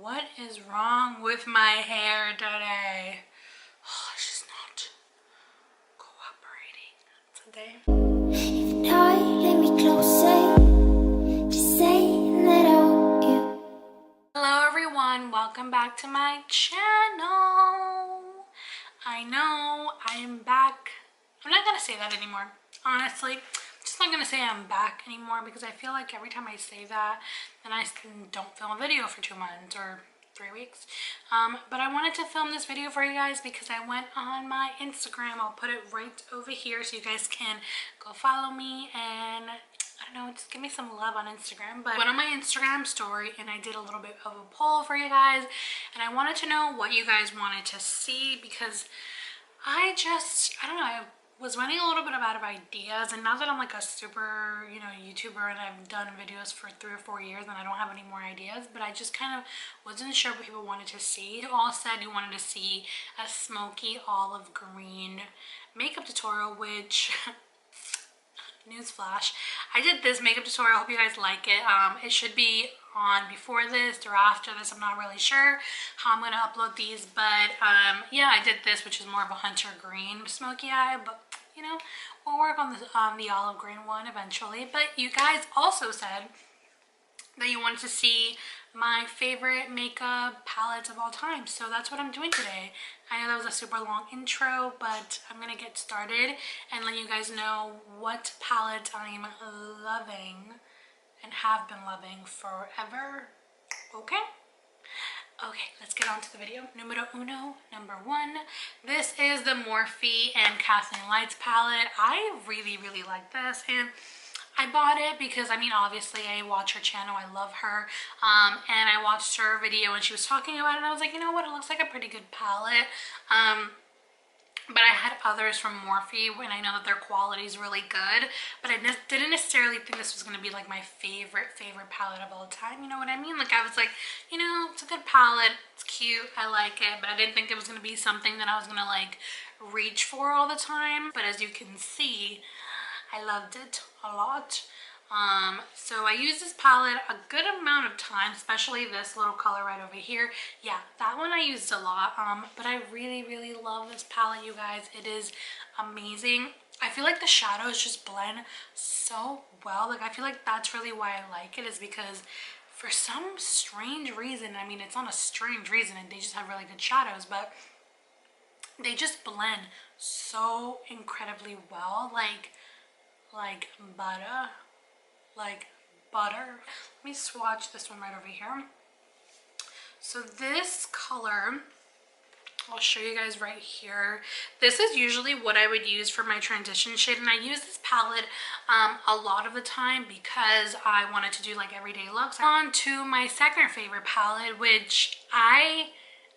What is wrong with my hair today? Oh, she's not cooperating today. If not, let me close, just saying that I want you. Hello everyone, welcome back to my channel. I know I am back. I'm not gonna say that anymore, honestly. I'm just not gonna say I'm back anymore because I feel like every time I say that, then I don't film a video for 2 months or 3 weeks. But I wanted to film this video for you guys because I went on my Instagram. I'll put it right over here so you guys can go follow me and I don't know, just give me some love on Instagram. But I went on my Instagram story and I did a little bit of a poll for you guys and I wanted to know what you guys wanted to see because I don't know, I was running a little bit out of ideas, and now that I'm like a super, YouTuber and I've done videos for 3 or 4 years and I don't have any more ideas, but I just kind of wasn't sure what people wanted to see. You all said you wanted to see a smoky olive green makeup tutorial, which newsflash, I did this makeup tutorial. I hope you guys like it. It should be on before this or after this. I'm not really sure how I'm going to upload these, but yeah, I did this, which is more of a hunter green smoky eye, but we'll work on the olive green one eventually. But you guys also said that you wanted to see my favorite makeup palettes of all time, so that's what I'm doing today. I know that was a super long intro, but I'm gonna get started and let you guys know what palette I'm loving and have been loving forever. Okay, let's get on to the video. Number one, this is the Morphe and Kathleen Lights palette. I really like this, and I bought it because, obviously I watch her channel, I love her, and I watched her video and she was talking about it and I was like, you know what, it looks like a pretty good palette. But I had others from Morphe and I know that their quality is really good, but I didn't necessarily think this was going to be like my favorite palette of all time, you know what I mean? Like I was like, it's a good palette, it's cute, I like it, but I didn't think it was going to be something that I was going to like reach for all the time. But as you can see, I loved it a lot. So I used this palette a good amount of time, especially this little color right over here. Yeah, that one I used a lot, but I really love this palette, you guys. It is amazing. I feel like the shadows just blend so well. Like I feel like that's really why I like it, is because for some strange reason, it's not a strange reason, and they just have really good shadows, but they just blend so incredibly well, like butter, Let me swatch this one right over here. So this color, I'll show you guys right here. This is usually what I would use for my transition shade, and I use this palette a lot of the time because I wanted to do like everyday looks. On to my second favorite palette, which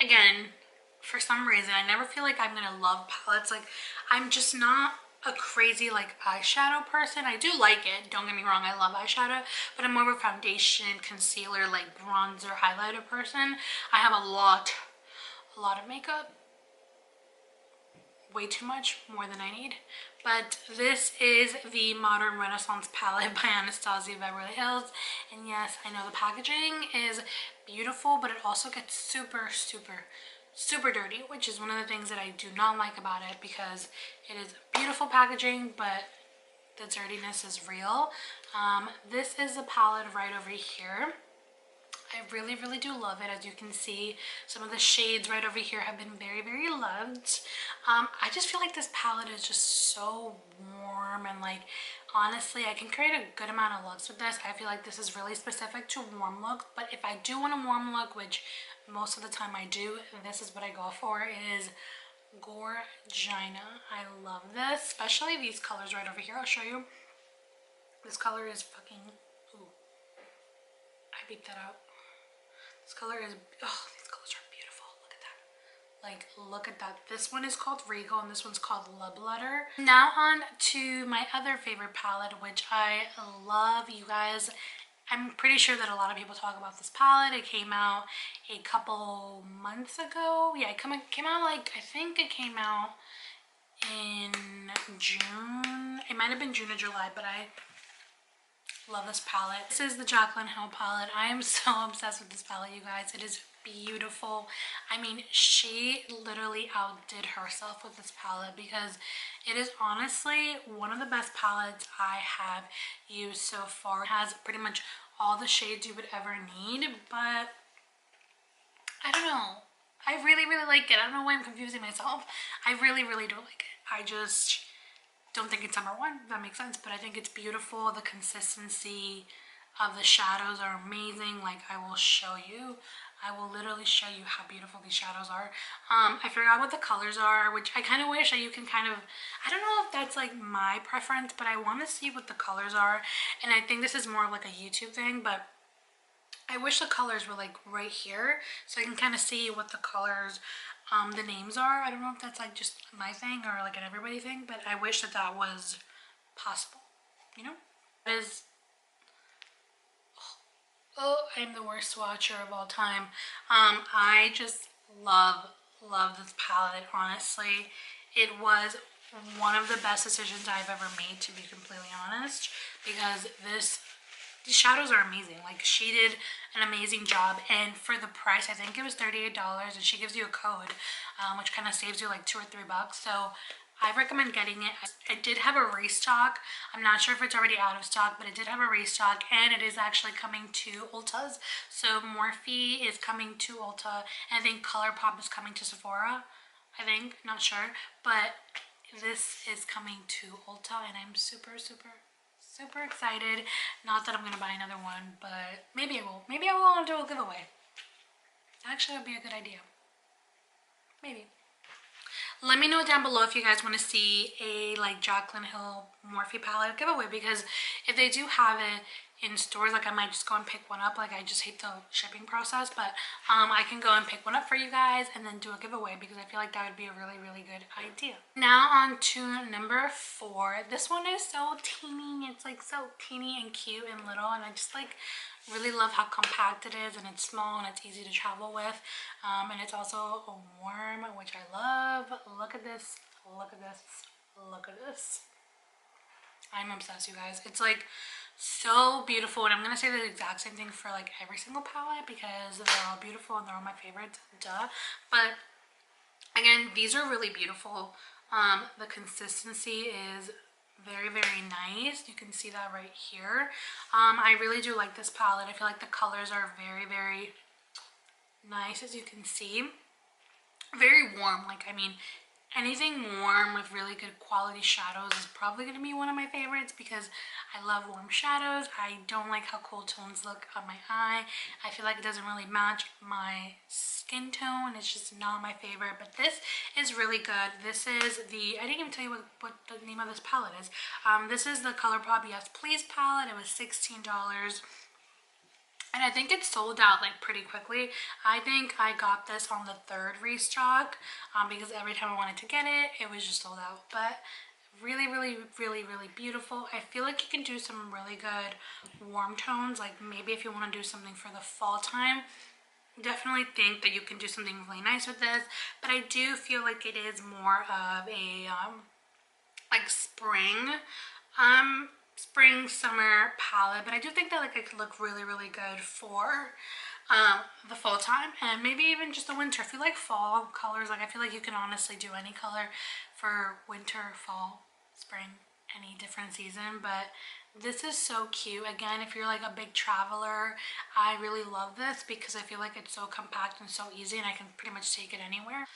again, for some reason, I never feel like I'm gonna love palettes. Like I'm just not a crazy like eyeshadow person. I do like it, don't get me wrong, I love eyeshadow, but I'm more of a foundation, concealer, like bronzer, highlighter person. I have a lot of makeup, way too much, more than I need. But this is the Modern Renaissance palette by Anastasia Beverly Hills, and yes, I know the packaging is beautiful, but it also gets super dirty, which is one of the things that I do not like about it, because it is beautiful packaging but the dirtiness is real. This is the palette right over here. I really do love it. As you can see, some of the shades right over here have been very loved. I just feel like this palette is just so warm, and like honestly I can create a good amount of looks with this. I feel like this is really specific to warm looks, but if I do want a warm look, which most of the time I do, this is what I go for, is Gorgina. I love this, especially these colors right over here. I'll show you. This color is fucking, ooh, I beeped that out. This color is, oh, these colors are beautiful. Look at that. Like, look at that. This one is called Regal and this one's called Love Letter. Now on to my other favorite palette, which I love, you guys. I'm pretty sure that a lot of people talk about this palette. It came out a couple months ago. Yeah, it came out like, I think it came out in June. It might have been June or July, but I love this palette. This is the Jaclyn Hill palette. I am so obsessed with this palette, you guys. It is beautiful. I mean, she literally outdid herself with this palette because it is honestly one of the best palettes I have used so far. It has pretty much all the shades you would ever need, but I don't know. I really like it. I don't know why I'm confusing myself. I really do like it. I just don't think it's number one, if that makes sense, but I think it's beautiful. The consistency of the shadows are amazing. Like, I will show you. I will literally show you how beautiful these shadows are. I forgot what the colors are, which I kind of wish that you can kind of, I don't know if that's like my preference, but I want to see what the colors are. And I think this is more of like a YouTube thing, but I wish the colors were like right here so I can kind of see what the colors, the names are. I don't know if that's like just my thing or like an everybody thing, but I wish that that was possible, you know? It is, oh, I'm the worst swatcher of all time. I just love this palette, honestly. It was one of the best decisions I've ever made, to be completely honest, because these shadows are amazing. Like, she did an amazing job, and for the price, I think it was $38, and she gives you a code, which kind of saves you like $2 or $3. So I recommend getting it. It did have a restock. I'm not sure if it's already out of stock, but it did have a restock, and it is actually coming to Ulta's. So Morphe is coming to Ulta, and I think Colourpop is coming to Sephora. I think, not sure, but this is coming to Ulta, and I'm super excited. Not that I'm gonna buy another one, but maybe I will. Maybe I will do a giveaway. Actually, it would be a good idea. Maybe. Let me know down below if you guys want to see a like Jaclyn Hill Morphe palette giveaway, because if they do have it in stores, like I might just go and pick one up. Like, I just hate the shipping process, but I can go and pick one up for you guys and then do a giveaway, because I feel like that would be a really good idea. Now on to number 4. This one is so teeny. It's like so teeny and cute and little, and I just like really love how compact it is, and it's small and it's easy to travel with, and it's also warm, which I love. Look at this, look at this, look at this. I'm obsessed, you guys. It's like so beautiful, and I'm gonna say the exact same thing for like every single palette because they're all beautiful and they're all my favorites, duh. But again, these are really beautiful. The consistency is very nice. You can see that right here. I really do like this palette. I feel like the colors are very nice, as you can see. Very warm. Like, I mean, anything warm with really good quality shadows is probably going to be one of my favorites, because I love warm shadows. I don't like how cool tones look on my eye. I feel like it doesn't really match my skin tone. It's just not my favorite, but this is really good. This is the, I didn't even tell you what the name of this palette is. This is the Colourpop Yes Please palette. It was $16. And I think it sold out like pretty quickly. I think I got this on the 3rd restock, because every time I wanted to get it, it was just sold out. But really beautiful. I feel like you can do some really good warm tones. Like, maybe if you want to do something for the fall time, definitely think that you can do something really nice with this. But I do feel like it is more of a like spring summer palette, but I do think that like it could look really good for the fall time, and maybe even just the winter. If you like fall colors, like I feel like you can honestly do any color for winter, fall, spring, any different season. But this is so cute. Again, if you're like a big traveler, I really love this because I feel like it's so compact and so easy, and I can pretty much take it anywhere.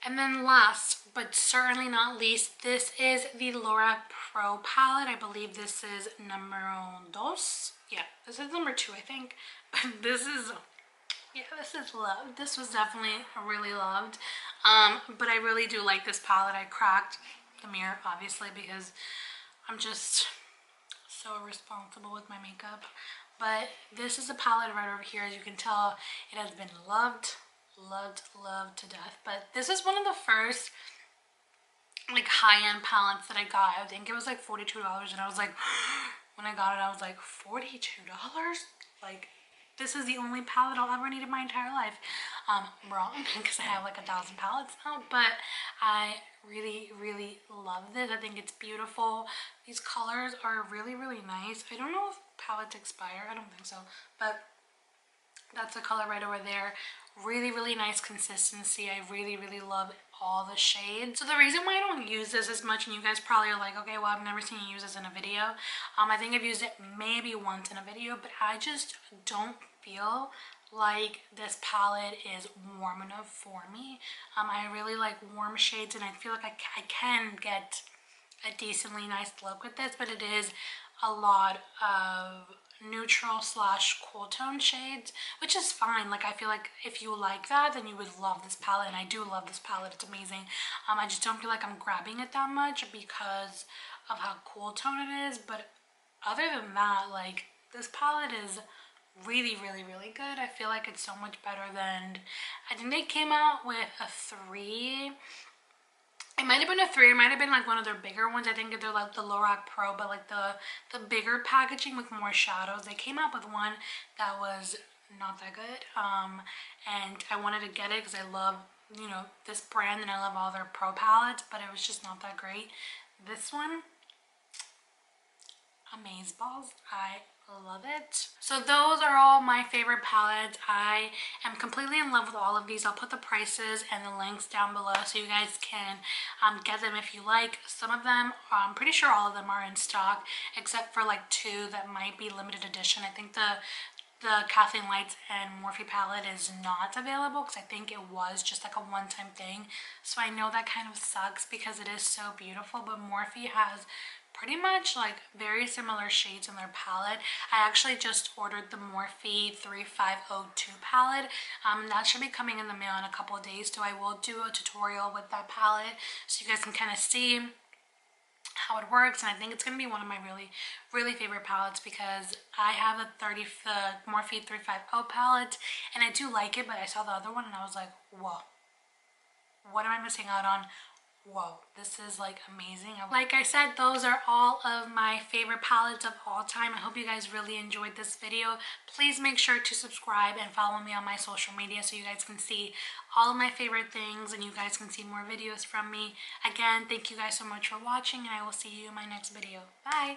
And then last but certainly not least, this is the LORAC Pro palette. I believe this is numero dos. Yeah, this is number 2, I think. But this is, yeah, this is loved. This was definitely really loved. But I really do like this palette. I cracked the mirror, obviously, because I'm just so irresponsible with my makeup. But this is a palette right over here. As you can tell, it has been loved to death. But this is one of the first like high-end palettes that I got. I think it was like $42, and I was like, when I got it, I was like, $42? Like, this is the only palette I'll ever need in my entire life. Wrong, because I have like 1,000 palettes now, but I really, really love this. I think it's beautiful. These colors are really, really nice. I don't know if palettes expire. I don't think so, but that's a color right over there. Really, really nice consistency. I really, really love all the shades. So the reason why I don't use this as much, and you guys probably are like, okay, well, I've never seen you use this in a video. I think I've used it maybe once in a video, but I just don't feel like this palette is warm enough for me. I really like warm shades, and I feel like I can get a decently nice look with this, but it is a lot of neutral slash cool tone shades, which is fine. Like, I feel like if you like that, then you would love this palette, and I do love this palette. It's amazing. I just don't feel like I'm grabbing it that much because of how cool tone it is, but other than that, like, this palette is really, really, really good. I feel like it's so much better than, I think they came out with a 3. It might have been a 3, it might have been like one of their bigger ones. I think they're like the LORAC Pro, but like the bigger packaging with more shadows. They came out with one that was not that good, and I wanted to get it because I love, you know, this brand, and I love all their pro palettes, but it was just not that great. This one, amazeballs. I love it. So those are all my favorite palettes. I am completely in love with all of these. I'll put the prices and the links down below so you guys can get them if you like. Some of them, I'm pretty sure all of them are in stock, except for like 2 that might be limited edition. I think the Kathleen Lights and Morphe palette is not available because I think it was just like a one-time thing. So I know that kind of sucks because it is so beautiful, but Morphe has pretty much like very similar shades in their palette. I actually just ordered the Morphe 3502 palette. That should be coming in the mail in a couple of days, so I will do a tutorial with that palette so you guys can kind of see how it works. And I think it's going to be one of my really, really favorite palettes because I have the Morphe 350 palette, and I do like it, but I saw the other one and I was like, whoa, what am I missing out on? Whoa, this is like amazing. Like I said, those are all of my favorite palettes of all time. I hope you guys really enjoyed this video. Please make sure to subscribe and follow me on my social media so you guys can see all of my favorite things and you guys can see more videos from me. Again, thank you guys so much for watching, and I will see you in my next video. Bye!